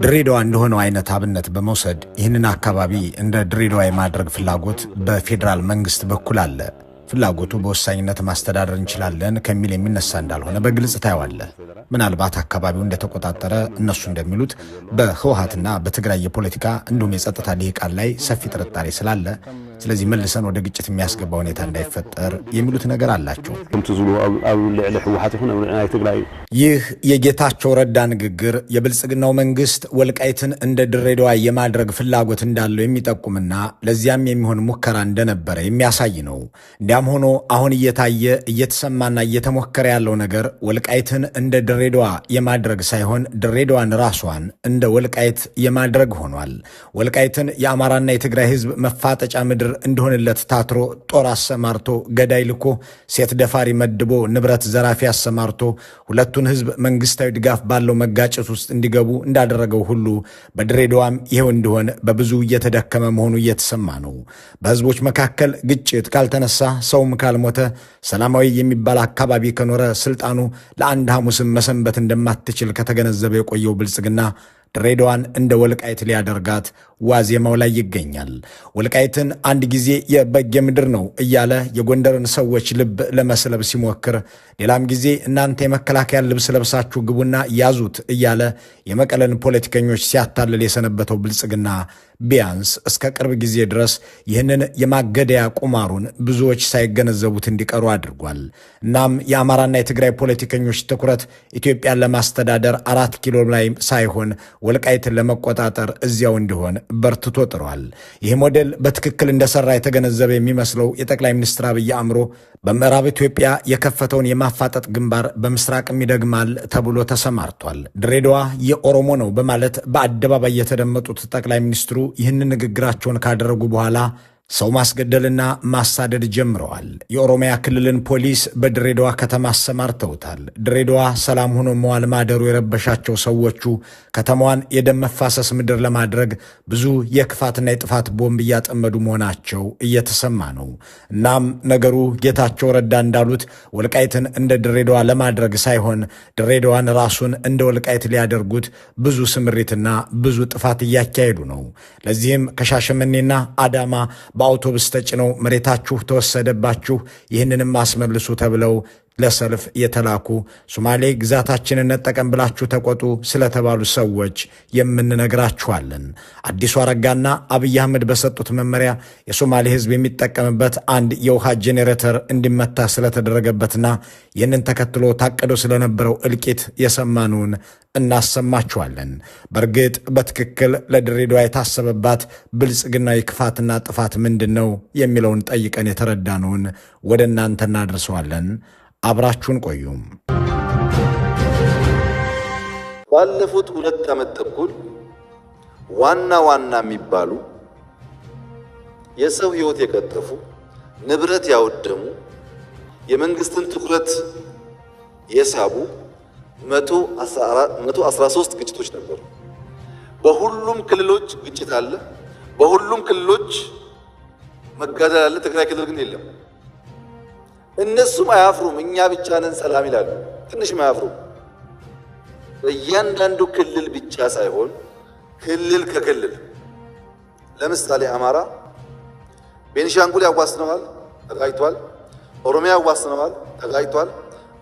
ድሬዳዋ እንደሆነው አይነት አብነት በመውሰድ ይህንን አካባቢ እንደ ድሬዳዋ የማድረግ ፍላጎት በፌዴራል መንግስት በኩል አለ። ፍላጎቱ በወሳኝነት ማስተዳደር እንችላለን ከሚል የሚነሳ እንዳልሆነ በግልጽ ታያዋለህ። ምናልባት አካባቢው እንደተቆጣጠረ እነሱ እንደሚሉት በህወሓትና በትግራይ የፖለቲካ እንዲሁም የጸጥታ ልሂቃን ላይ ሰፊ ጥርጣሬ ስላለ ስለዚህ መልሰን ወደ ግጭት የሚያስገባ ሁኔታ እንዳይፈጠር የሚሉት ነገር አላቸው። ይህ የጌታቸው ረዳ ንግግር የብልጽግናው መንግስት ወልቃይትን እንደ ድሬዳዋ የማድረግ ፍላጎት እንዳለው የሚጠቁምና ለዚያም የሚሆን ሙከራ እንደነበረ የሚያሳይ ነው። እንዲያም ሆኖ አሁን እየታየ እየተሰማና እየተሞከረ ያለው ነገር ወልቃይትን እንደ ድሬዳዋ የማድረግ ሳይሆን ድሬዳዋን ራሷን እንደ ወልቃይት የማድረግ ሆኗል። ወልቃይትን የአማራና የትግራይ ህዝብ መፋጠጫ ምድር እንደሆነለት ታትሮ ጦር አሰማርቶ ገዳይ ልኮ ሴት ደፋሪ መድቦ ንብረት ዘራፊ አሰማርቶ ሁለቱን ህዝብ መንግስታዊ ድጋፍ ባለው መጋጨት ውስጥ እንዲገቡ እንዳደረገው ሁሉ በድሬዳዋም ይሄው እንደሆነ በብዙ እየተደከመ መሆኑ እየተሰማ ነው። በህዝቦች መካከል ግጭት ካልተነሳ ሰውም ካልሞተ ሰላማዊ የሚባል አካባቢ ከኖረ ስልጣኑ ለአንድ ሐሙስም መሰንበት እንደማትችል ከተገነዘበ የቆየው ብልጽግና ድሬዳዋን እንደ ወልቃይት ሊያደርጋት ዋዜማው ላይ ይገኛል። ወልቃይትን አንድ ጊዜ የበጌ ምድር ነው እያለ የጎንደርን ሰዎች ልብ ለመስለብ ሲሞክር፣ ሌላም ጊዜ እናንተ የመከላከያ ልብስ ለብሳችሁ ግቡና ያዙት እያለ የመቀለን ፖለቲከኞች ሲያታልል የሰነበተው ብልጽግና ቢያንስ እስከ ቅርብ ጊዜ ድረስ ይህንን የማገደያ ቁማሩን ብዙዎች ሳይገነዘቡት እንዲቀሩ አድርጓል። እናም የአማራና የትግራይ ፖለቲከኞች ትኩረት ኢትዮጵያን ለማስተዳደር 4 ኪሎ ላይ ሳይሆን ወልቃይትን ለመቆጣጠር እዚያው እንዲሆን በርትቶ ጥሯል። ይህ ሞዴል በትክክል እንደሰራ የተገነዘበ የሚመስለው የጠቅላይ ሚኒስትር አብይ አእምሮ በምዕራብ ኢትዮጵያ የከፈተውን የማፋጠጥ ግንባር በምስራቅም ይደግማል ተብሎ ተሰማርቷል። ድሬዳዋ የኦሮሞ ነው በማለት በአደባባይ የተደመጡት ጠቅላይ ሚኒስትሩ ይህንን ንግግራቸውን ካደረጉ በኋላ ሰው ማስገደልና ማሳደድ ጀምረዋል። የኦሮሚያ ክልልን ፖሊስ በድሬዳዋ ከተማ አሰማርተውታል። ድሬዳዋ ሰላም ሆኖ መዋል ማደሩ የረበሻቸው ሰዎቹ ከተማዋን የደም መፋሰስ ምድር ለማድረግ ብዙ የክፋትና የጥፋት ቦምብ እያጠመዱ መሆናቸው እየተሰማ ነው። እናም ነገሩ ጌታቸው ረዳ እንዳሉት ወልቃይትን እንደ ድሬዳዋ ለማድረግ ሳይሆን ድሬዳዋን ራሱን እንደ ወልቃይት ሊያደርጉት ብዙ ስምሪትና ብዙ ጥፋት እያካሄዱ ነው። ለዚህም ከሻሸመኔና አዳማ በአውቶቡስ ተጭነው መሬታችሁ ተወሰደባችሁ ይህንንም አስመልሱ ተብለው ለሰልፍ የተላኩ ሶማሌ ግዛታችንን ነጠቀም ብላችሁ ተቆጡ ስለተባሉ ሰዎች የምንነግራችኋለን። አዲሱ አረጋና አብይ አህመድ በሰጡት መመሪያ የሶማሌ ህዝብ የሚጠቀምበት አንድ የውሃ ጄኔሬተር እንዲመታ ስለተደረገበትና ይህንን ተከትሎ ታቅዶ ስለነበረው እልቂት የሰማኑን እናሰማችኋለን። በእርግጥ በትክክል ለድሬዳዋ የታሰበባት ብልጽግናዊ ክፋትና ጥፋት ምንድን ነው የሚለውን ጠይቀን የተረዳነውን ወደ እናንተ እናደርሰዋለን። አብራችሁን ቆዩም። ባለፉት 2 ዓመት ተኩል ዋና የሚባሉ የሰው ህይወት የቀጠፉ ንብረት ያወደሙ የመንግስትን ትኩረት የሳቡ 113 ግጭቶች ነበሩ። በሁሉም ክልሎች ግጭት አለ። በሁሉም ክልሎች መጋደል አለ። ትግራይ ክልል ግን የለም። እነሱም አያፍሩም። እኛ ብቻ ነን ሰላም ይላሉ። ትንሽም አያፍሩም። በእያንዳንዱ ክልል ብቻ ሳይሆን ክልል ከክልል ለምሳሌ አማራ ቤኒሻንጉል ያዋስነዋል፣ ተጋጭቷል። ኦሮሚያ ያዋስነዋል፣ ተጋጭቷል።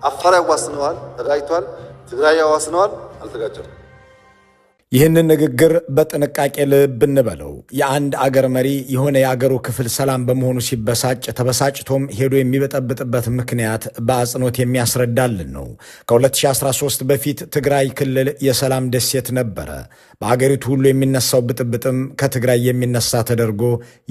አፋር ያዋስነዋል፣ ተጋጭቷል። ትግራይ ያዋስነዋል፣ አልተጋጨም። ይህንን ንግግር በጥንቃቄ ልብ እንበለው። የአንድ አገር መሪ የሆነ የአገሩ ክፍል ሰላም በመሆኑ ሲበሳጭ ተበሳጭቶም ሄዶ የሚበጠብጥበት ምክንያት በአጽንኦት የሚያስረዳልን ነው። ከ2013 በፊት ትግራይ ክልል የሰላም ደሴት ነበረ። በአገሪቱ ሁሉ የሚነሳው ብጥብጥም ከትግራይ የሚነሳ ተደርጎ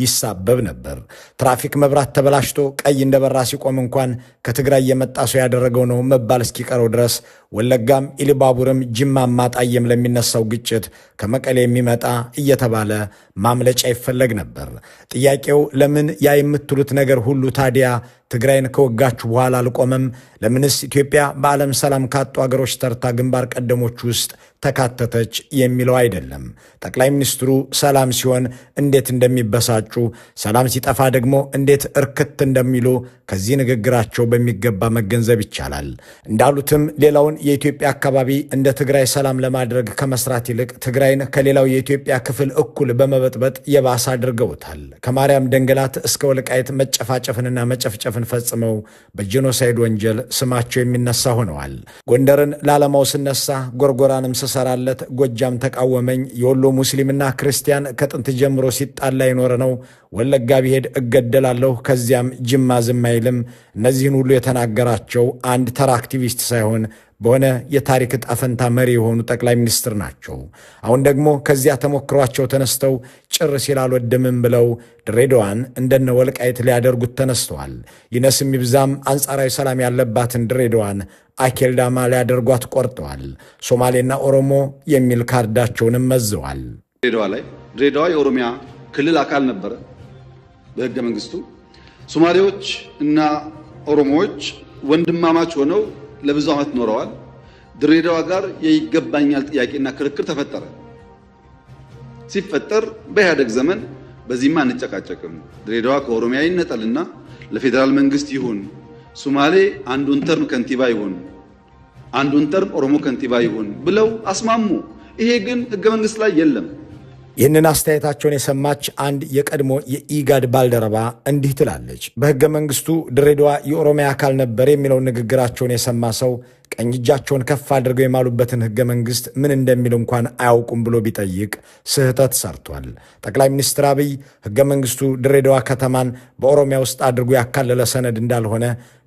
ይሳበብ ነበር። ትራፊክ መብራት ተበላሽቶ ቀይ እንደበራ ሲቆም እንኳን ከትግራይ የመጣ ሰው ያደረገው ነው መባል እስኪቀረው ድረስ ወለጋም፣ ኢሉባቡርም፣ ጅማም ማጣየም ለሚነሳው ግጭት ከመቀሌ የሚመጣ እየተባለ ማምለጫ ይፈለግ ነበር። ጥያቄው ለምን ያ የምትሉት ነገር ሁሉ ታዲያ ትግራይን ከወጋችሁ በኋላ አልቆመም? ለምንስ ኢትዮጵያ በዓለም ሰላም ካጡ አገሮች ተርታ ግንባር ቀደሞች ውስጥ ተካተተች የሚለው አይደለም። ጠቅላይ ሚኒስትሩ ሰላም ሲሆን እንዴት እንደሚበሳጩ፣ ሰላም ሲጠፋ ደግሞ እንዴት እርክት እንደሚሉ ከዚህ ንግግራቸው በሚገባ መገንዘብ ይቻላል። እንዳሉትም ሌላውን ሌላውን የኢትዮጵያ አካባቢ እንደ ትግራይ ሰላም ለማድረግ ከመስራት ይልቅ ትግራይን ከሌላው የኢትዮጵያ ክፍል እኩል በመበጥበጥ የባሰ አድርገውታል። ከማርያም ደንገላት እስከ ወልቃይት መጨፋጨፍንና መጨፍጨፍን ፈጽመው በጄኖሳይድ ወንጀል ስማቸው የሚነሳ ሆነዋል። ጎንደርን ላለማው ስነሳ፣ ጎርጎራንም ስሰራለት፣ ጎጃም ተቃወመኝ፣ የወሎ ሙስሊምና ክርስቲያን ከጥንት ጀምሮ ሲጣላ የኖረ ነው፣ ወለጋ ቢሄድ እገደላለሁ፣ ከዚያም ጅማ ዝም አይልም። እነዚህን ሁሉ የተናገራቸው አንድ ተራ አክቲቪስት ሳይሆን በሆነ የታሪክ ጣፈንታ መሪ የሆኑ ጠቅላይ ሚኒስትር ናቸው። አሁን ደግሞ ከዚያ ተሞክሯቸው ተነስተው ጭር ሲል አልወድምም ብለው ድሬዳዋን እንደነ ወልቃይት ሊያደርጉት ተነስተዋል። ይነስም ይብዛም አንጻራዊ ሰላም ያለባትን ድሬዳዋን አኬልዳማ ሊያደርጓት ቆርጠዋል። ሶማሌና ኦሮሞ የሚል ካርዳቸውንም መዘዋል። ድሬዳዋ የኦሮሚያ ክልል አካል ነበረ በሕገ መንግስቱ። ሶማሌዎች እና ኦሮሞዎች ወንድማማች ሆነው ለብዙ ዓመት ኖረዋል። ድሬዳዋ ጋር የይገባኛል ጥያቄና ክርክር ተፈጠረ። ሲፈጠር በኢህአደግ ዘመን በዚህማ አንጨቃጨቅም፣ ድሬዳዋ ከኦሮሚያ ይነጠልና ለፌዴራል መንግስት ይሁን፣ ሶማሌ አንዱን ተርም ከንቲባ ይሁን፣ አንዱን ተርም ኦሮሞ ከንቲባ ይሁን ብለው አስማሙ። ይሄ ግን ሕገ መንግስት ላይ የለም። ይህንን አስተያየታቸውን የሰማች አንድ የቀድሞ የኢጋድ ባልደረባ እንዲህ ትላለች። በሕገ መንግስቱ ድሬዳዋ የኦሮሚያ አካል ነበር የሚለውን ንግግራቸውን የሰማ ሰው ቀኝ እጃቸውን ከፍ አድርገው የማሉበትን ሕገ መንግስት ምን እንደሚል እንኳን አያውቁም ብሎ ቢጠይቅ ስህተት ሰርቷል። ጠቅላይ ሚኒስትር አብይ ሕገ መንግስቱ ድሬዳዋ ከተማን በኦሮሚያ ውስጥ አድርጎ ያካለለ ሰነድ እንዳልሆነ፣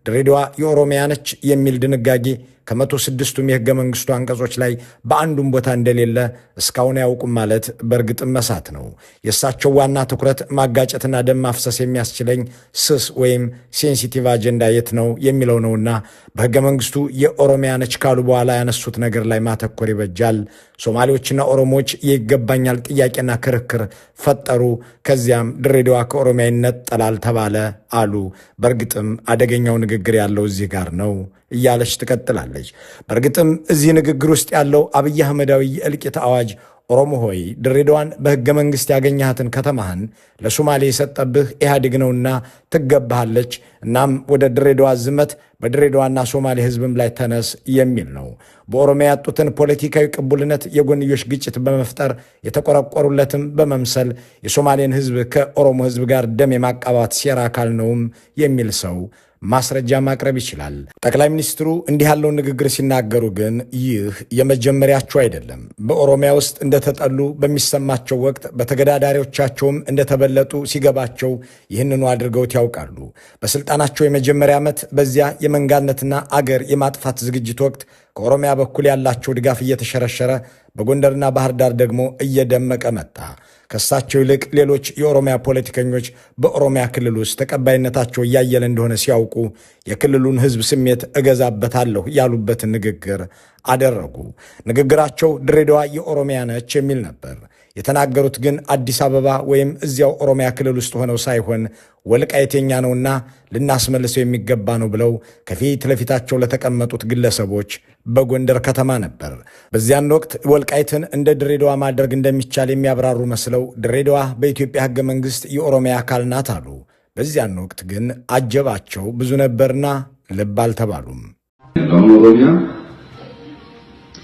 ድሬዳዋ የኦሮሚያ ነች የሚል ድንጋጌ ከ106ቱም የሕገ መንግስቱ አንቀጾች ላይ በአንዱም ቦታ እንደሌለ እስካሁን አያውቁም ማለት በእርግጥም መሳት ነው። የእሳቸው ዋና ትኩረት ማጋጨትና ደም ማፍሰስ የሚያስችለኝ ስስ ወይም ሴንሲቲቭ አጀንዳ የት ነው የሚለው ነውና በሕገ መንግስቱ የኦሮሚያ ነች ካሉ በኋላ ያነሱት ነገር ላይ ማተኮር ይበጃል። ሶማሌዎችና ኦሮሞዎች የይገባኛል ጥያቄና ክርክር ፈጠሩ። ከዚያም ድሬዳዋ ከኦሮሚያ ይነጠላል ተባለ አሉ። በእርግጥም አደገኛው ንግግር ያለው እዚህ ጋር ነው እያለች ትቀጥላለች። በእርግጥም እዚህ ንግግር ውስጥ ያለው አብይ አህመዳዊ የእልቂት አዋጅ ኦሮሞ ሆይ ድሬዳዋን በሕገ መንግሥት ያገኘሃትን ከተማህን ለሶማሌ የሰጠብህ ኢህአዴግ ነውና ትገባሃለች። እናም ወደ ድሬዳዋ ዝመት፣ በድሬዳዋና ሶማሌ ሕዝብም ላይ ተነስ የሚል ነው። በኦሮሚያ ያጡትን ፖለቲካዊ ቅቡልነት የጎንዮሽ ግጭት በመፍጠር የተቆረቆሩለትም በመምሰል የሶማሌን ሕዝብ ከኦሮሞ ሕዝብ ጋር ደም የማቃባት ሴራ አካል ነውም የሚል ሰው ማስረጃ ማቅረብ ይችላል። ጠቅላይ ሚኒስትሩ እንዲህ ያለውን ንግግር ሲናገሩ ግን ይህ የመጀመሪያቸው አይደለም። በኦሮሚያ ውስጥ እንደተጠሉ በሚሰማቸው ወቅት በተገዳዳሪዎቻቸውም እንደተበለጡ ሲገባቸው ይህንኑ አድርገውት ያውቃሉ። በስልጣናቸው የመጀመሪያ ዓመት በዚያ የመንጋነትና አገር የማጥፋት ዝግጅት ወቅት ከኦሮሚያ በኩል ያላቸው ድጋፍ እየተሸረሸረ በጎንደርና ባህር ዳር ደግሞ እየደመቀ መጣ። ከሳቸው ይልቅ ሌሎች የኦሮሚያ ፖለቲከኞች በኦሮሚያ ክልል ውስጥ ተቀባይነታቸው እያየለ እንደሆነ ሲያውቁ የክልሉን ሕዝብ ስሜት እገዛበታለሁ ያሉበትን ንግግር አደረጉ። ንግግራቸው ድሬዳዋ የኦሮሚያ ነች የሚል ነበር። የተናገሩት ግን አዲስ አበባ ወይም እዚያው ኦሮሚያ ክልል ውስጥ ሆነው ሳይሆን ወልቃይት የኛ ነውና ልናስመልሰው የሚገባ ነው ብለው ከፊት ለፊታቸው ለተቀመጡት ግለሰቦች በጎንደር ከተማ ነበር። በዚያን ወቅት ወልቃይትን እንደ ድሬዳዋ ማድረግ እንደሚቻል የሚያብራሩ መስለው ድሬዳዋ በኢትዮጵያ ሕገ መንግሥት የኦሮሚያ አካል ናት አሉ። በዚያን ወቅት ግን አጀባቸው ብዙ ነበርና ልብ አልተባሉም። ኦሮሚያ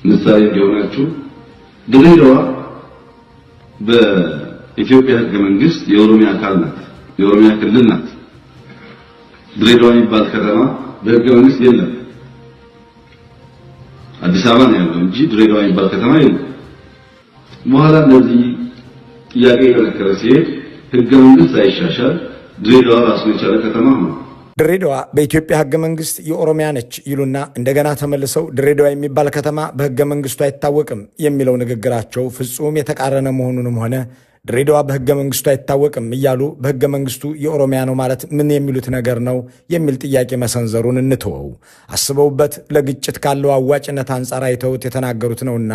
ምሳሌ እንዲሆናችሁ ድሬዳዋ በኢትዮጵያ ሕገ መንግሥት የኦሮሚያ አካል ናት፣ የኦሮሚያ ክልል ናት። ድሬዳዋ የሚባል ከተማ በሕገ መንግሥት የለም። አዲስ አበባ ነው ያለው እንጂ ድሬዳዋ የሚባል ከተማ የለም። በኋላ እንደዚህ ጥያቄ የከረከረ ሲሄድ ሕገ መንግሥት ሳይሻሻል ድሬዳዋ ራሱን የቻለ ከተማ ነው። ድሬዳዋ በኢትዮጵያ ሕገ መንግሥት የኦሮሚያ ነች ይሉና እንደገና ተመልሰው ድሬዳዋ የሚባል ከተማ በሕገ መንግሥቱ አይታወቅም የሚለው ንግግራቸው ፍጹም የተቃረነ መሆኑንም ሆነ ድሬዳዋ በሕገ መንግሥቱ አይታወቅም እያሉ በሕገ መንግሥቱ የኦሮሚያ ነው ማለት ምን የሚሉት ነገር ነው የሚል ጥያቄ መሰንዘሩን እንትወው። አስበውበት ለግጭት ካለው አዋጭነት አንጻር አይተውት የተናገሩት ነውና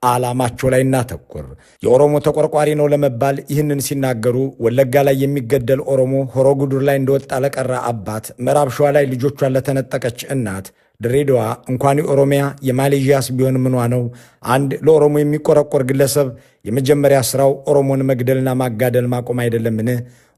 ዓላማቸው ላይ እናተኩር። የኦሮሞ ተቆርቋሪ ነው ለመባል ይህንን ሲናገሩ ወለጋ ላይ የሚገደል ኦሮሞ፣ ሆሮ ጉዱር ላይ እንደወጣ ለቀረ አባት፣ ምዕራብ ሸዋ ላይ ልጆቿን ለተነጠቀች እናት፣ ድሬዳዋ እንኳን የኦሮሚያ የማሌዥያስ ቢሆን ምኗ ነው? አንድ ለኦሮሞ የሚቆረቆር ግለሰብ የመጀመሪያ ስራው ኦሮሞን መግደልና ማጋደል ማቆም አይደለምን?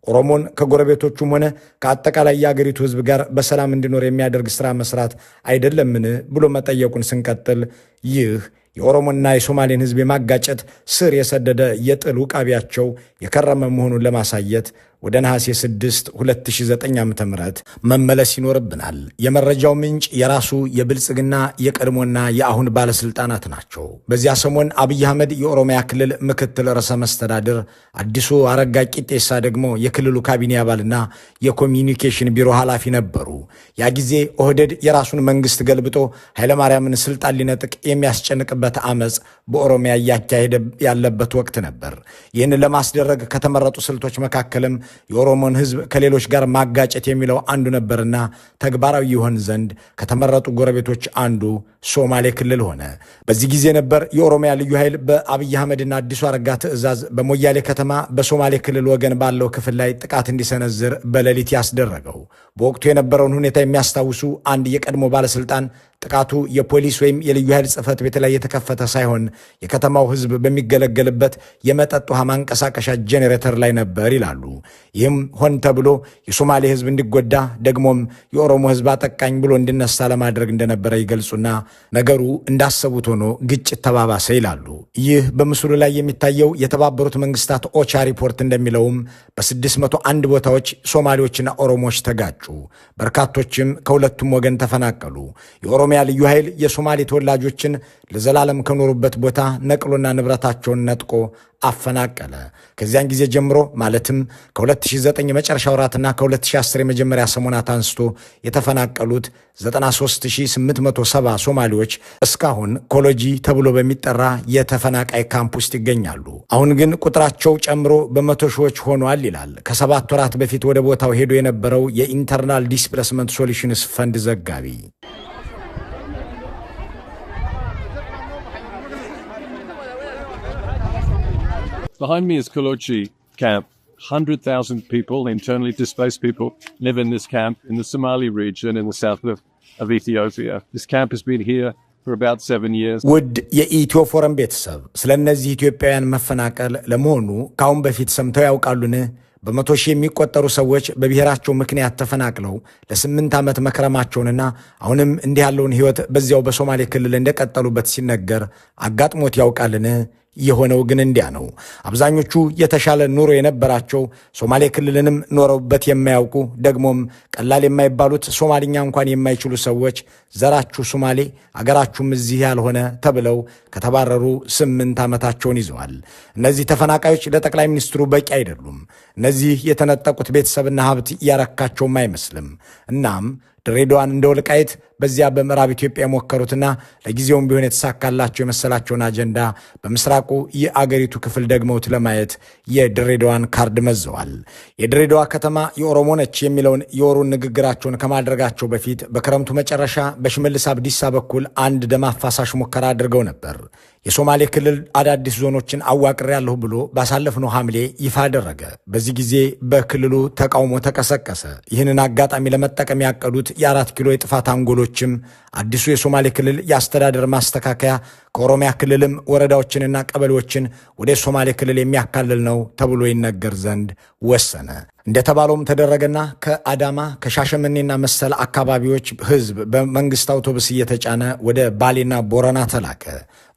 ኦሮሞን ከጎረቤቶቹም ሆነ ከአጠቃላይ የአገሪቱ ሕዝብ ጋር በሰላም እንዲኖር የሚያደርግ ስራ መስራት አይደለምን ብሎ መጠየቁን ስንቀጥል ይህ የኦሮሞና የሶማሌን ሕዝብ የማጋጨት ስር የሰደደ የጥል ውቃቢያቸው የከረመ መሆኑን ለማሳየት ወደ ነሐሴ 6 2009 ዓ.ም መመለስ ይኖርብናል። የመረጃው ምንጭ የራሱ የብልጽግና የቀድሞና የአሁን ባለስልጣናት ናቸው። በዚያ ሰሞን አብይ አህመድ የኦሮሚያ ክልል ምክትል ርዕሰ መስተዳድር፣ አዲሱ አረጋ ቂጤሳ ደግሞ የክልሉ ካቢኔ አባልና የኮሚኒኬሽን ቢሮ ኃላፊ ነበሩ። ያ ጊዜ ኦህዴድ የራሱን መንግስት ገልብጦ ኃይለማርያምን ስልጣን ሊነጥቅ የሚያስጨንቅበት አመፅ በኦሮሚያ እያካሄደ ያለበት ወቅት ነበር። ይህንን ለማስደረግ ከተመረጡ ስልቶች መካከልም የኦሮሞን ህዝብ ከሌሎች ጋር ማጋጨት የሚለው አንዱ ነበርና ተግባራዊ ይሆን ዘንድ ከተመረጡ ጎረቤቶች አንዱ ሶማሌ ክልል ሆነ። በዚህ ጊዜ ነበር የኦሮሚያ ልዩ ኃይል በአብይ አህመድና አዲሱ አረጋ ትዕዛዝ በሞያሌ ከተማ በሶማሌ ክልል ወገን ባለው ክፍል ላይ ጥቃት እንዲሰነዝር በሌሊት ያስደረገው። በወቅቱ የነበረውን ሁኔታ የሚያስታውሱ አንድ የቀድሞ ባለስልጣን ጥቃቱ የፖሊስ ወይም የልዩ ኃይል ጽሕፈት ቤት ላይ የተከፈተ ሳይሆን የከተማው ህዝብ በሚገለገልበት የመጠጥ ውሃ ማንቀሳቀሻ ጄኔሬተር ላይ ነበር ይላሉ። ይህም ሆን ተብሎ የሶማሌ ህዝብ እንዲጎዳ ደግሞም የኦሮሞ ህዝብ አጠቃኝ ብሎ እንዲነሳ ለማድረግ እንደነበረ ይገልጹና ነገሩ እንዳሰቡት ሆኖ ግጭት ተባባሰ ይላሉ። ይህ በምስሉ ላይ የሚታየው የተባበሩት መንግስታት ኦቻ ሪፖርት እንደሚለውም በ601 ቦታዎች ሶማሌዎችና ኦሮሞዎች ተጋጩ። በርካቶችም ከሁለቱም ወገን ተፈናቀሉ። የኦሮሚያ ልዩ ኃይል የሶማሌ ተወላጆችን ለዘላለም ከኖሩበት ቦታ ነቅሎና ንብረታቸውን ነጥቆ አፈናቀለ። ከዚያን ጊዜ ጀምሮ ማለትም ከ2009 የመጨረሻ ወራትና ከ2010 የመጀመሪያ ሰሞናት አንስቶ የተፈናቀሉት 93870 ሶማሌዎች እስካሁን ኮሎጂ ተብሎ በሚጠራ የተፈናቃይ ካምፕ ውስጥ ይገኛሉ። አሁን ግን ቁጥራቸው ጨምሮ በመቶ ሺዎች ሆኗል ይላል ከ7 ወራት በፊት ወደ ቦታው ሄዶ የነበረው የኢንተርናል ዲስፕሌስመንት ሶሉሽንስ ፈንድ ዘጋቢ። Behind me is Kolochi camp. 100,000 people, internally displaced people, live in this camp in the Somali region in the south of Ethiopia. This camp has been here for about 7 years. ውድ የኢትዮ ፎረም ቤተሰብ ስለ እነዚህ ኢትዮጵያውያን መፈናቀል ለመሆኑ ካሁን በፊት ሰምተው ያውቃሉን? በመቶ ሺህ የሚቆጠሩ ሰዎች በብሔራቸው ምክንያት ተፈናቅለው ለ8 ዓመት መክረማቸውንና አሁንም እንዲህ ያለውን ሕይወት በዚያው በሶማሌ ክልል እንደቀጠሉበት ሲነገር አጋጥሞት ያውቃልን? የሆነው ግን እንዲያ ነው። አብዛኞቹ የተሻለ ኑሮ የነበራቸው ሶማሌ ክልልንም ኖረውበት የማያውቁ ደግሞም ቀላል የማይባሉት ሶማሊኛ እንኳን የማይችሉ ሰዎች ዘራችሁ ሶማሌ አገራችሁም እዚህ ያልሆነ ተብለው ከተባረሩ 8 ዓመታቸውን ይዘዋል። እነዚህ ተፈናቃዮች ለጠቅላይ ሚኒስትሩ በቂ አይደሉም። እነዚህ የተነጠቁት ቤተሰብና ሀብት ያረካቸውም አይመስልም። እናም ድሬዳዋን እንደ ወልቃይት በዚያ በምዕራብ ኢትዮጵያ የሞከሩትና ለጊዜውም ቢሆን የተሳካላቸው የመሰላቸውን አጀንዳ በምስራቁ የአገሪቱ ክፍል ደግመውት ለማየት የድሬዳዋን ካርድ መዘዋል። የድሬዳዋ ከተማ የኦሮሞ ነች የሚለውን የወሩን ንግግራቸውን ከማድረጋቸው በፊት በክረምቱ መጨረሻ በሽመልስ አብዲሳ በኩል አንድ ደም አፋሳሽ ሙከራ አድርገው ነበር። የሶማሌ ክልል አዳዲስ ዞኖችን አዋቅሬያለሁ ብሎ ባሳለፍነው ሐምሌ ይፋ አደረገ። በዚህ ጊዜ በክልሉ ተቃውሞ ተቀሰቀሰ። ይህንን አጋጣሚ ለመጠቀም ያቀዱት የ4 ኪሎ የጥፋት አንጎሎችም አዲሱ የሶማሌ ክልል የአስተዳደር ማስተካከያ ከኦሮሚያ ክልልም ወረዳዎችንና ቀበሌዎችን ወደ ሶማሌ ክልል የሚያካልል ነው ተብሎ ይነገር ዘንድ ወሰነ። እንደተባለውም ተደረገና ከአዳማ ከሻሸመኔና መሰል አካባቢዎች ህዝብ በመንግስት አውቶቡስ እየተጫነ ወደ ባሌና ቦረና ተላከ።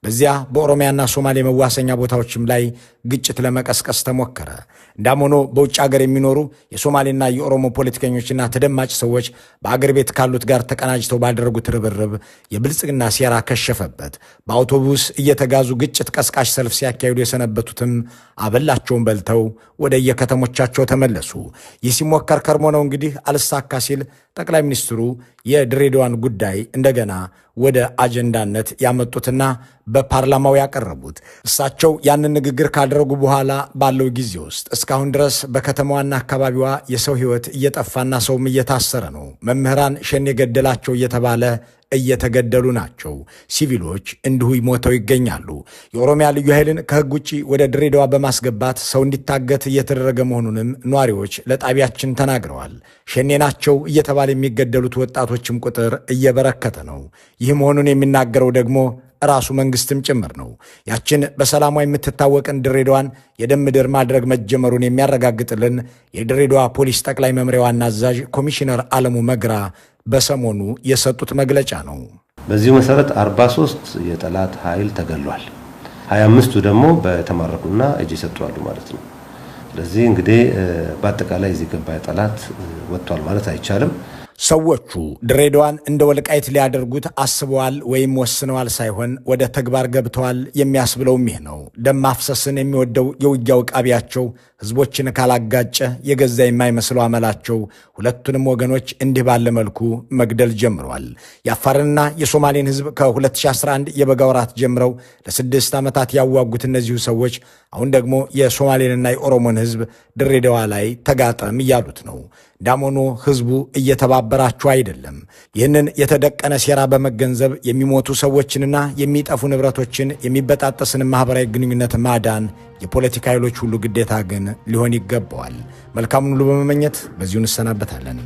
በዚያ በኦሮሚያና ሶማሌ መዋሰኛ ቦታዎችም ላይ ግጭት ለመቀስቀስ ተሞከረ። እንዳም ሆኖ በውጭ ሀገር የሚኖሩ የሶማሌና የኦሮሞ ፖለቲከኞችና ተደማጭ ሰዎች በአገር ቤት ካሉት ጋር ተቀናጅተው ባደረጉት ርብርብ የብልጽግና ሴራ ከሸፈበት። በአውቶቡስ እየተጋዙ ግጭት ቀስቃሽ ሰልፍ ሲያካሂዱ የሰነበቱትም አበላቸውን በልተው ወደ የከተሞቻቸው ተመለሱ። ይህ ሲሞከር ከርሞ ነው እንግዲህ አልሳካ ሲል ጠቅላይ ሚኒስትሩ የድሬዳዋን ጉዳይ እንደገና ወደ አጀንዳነት ያመጡትና በፓርላማው ያቀረቡት። እሳቸው ያንን ንግግር ካደረጉ በኋላ ባለው ጊዜ ውስጥ እስካሁን ድረስ በከተማዋና አካባቢዋ የሰው ሕይወት እየጠፋና ሰውም እየታሰረ ነው። መምህራን ሸኔ ገደላቸው እየተባለ እየተገደሉ ናቸው። ሲቪሎች እንዲሁ ሞተው ይገኛሉ። የኦሮሚያ ልዩ ኃይልን ከህግ ውጪ ወደ ድሬዳዋ በማስገባት ሰው እንዲታገት እየተደረገ መሆኑንም ነዋሪዎች ለጣቢያችን ተናግረዋል። ሸኔ ናቸው እየተባለ የሚገደሉት ወጣቶችም ቁጥር እየበረከተ ነው። ይህ መሆኑን የሚናገረው ደግሞ ራሱ መንግስትም ጭምር ነው። ያችን በሰላሟ የምትታወቅን ድሬዳዋን የደም ምድር ማድረግ መጀመሩን የሚያረጋግጥልን የድሬዳዋ ፖሊስ ጠቅላይ መምሪያ ዋና አዛዥ ኮሚሽነር አለሙ መግራ በሰሞኑ የሰጡት መግለጫ ነው። በዚሁ መሰረት 43 የጠላት ኃይል ተገሏል። 25ቱ ደግሞ በተማረኩና እጅ ሰጥቷሉ ማለት ነው። ስለዚህ እንግዲህ በአጠቃላይ እዚህ ገባ ጠላት ወጥቷል ማለት አይቻልም። ሰዎቹ ድሬዳዋን እንደ ወልቃይት ሊያደርጉት አስበዋል ወይም ወስነዋል ሳይሆን ወደ ተግባር ገብተዋል የሚያስብለውም ይህ ነው። ደም ማፍሰስን የሚወደው የውጊያው ቃቢያቸው ህዝቦችን ካላጋጨ የገዛ የማይመስለው አመላቸው ሁለቱንም ወገኖች እንዲህ ባለ መልኩ መግደል ጀምረዋል። የአፋርንና የሶማሌን ህዝብ ከ2011 የበጋ ወራት ጀምረው ለ6 ዓመታት ያዋጉት እነዚሁ ሰዎች አሁን ደግሞ የሶማሌንና የኦሮሞን ህዝብ ድሬዳዋ ላይ ተጋጠም እያሉት ነው። ዳሞኖ ህዝቡ እየተባበራችሁ አይደለም። ይህንን የተደቀነ ሴራ በመገንዘብ የሚሞቱ ሰዎችንና የሚጠፉ ንብረቶችን የሚበጣጠስን ማህበራዊ ግንኙነት ማዳን የፖለቲካ ኃይሎች ሁሉ ግዴታ ግን ሊሆን ይገባዋል። መልካሙን ሁሉ በመመኘት በዚሁ እንሰናበታለን።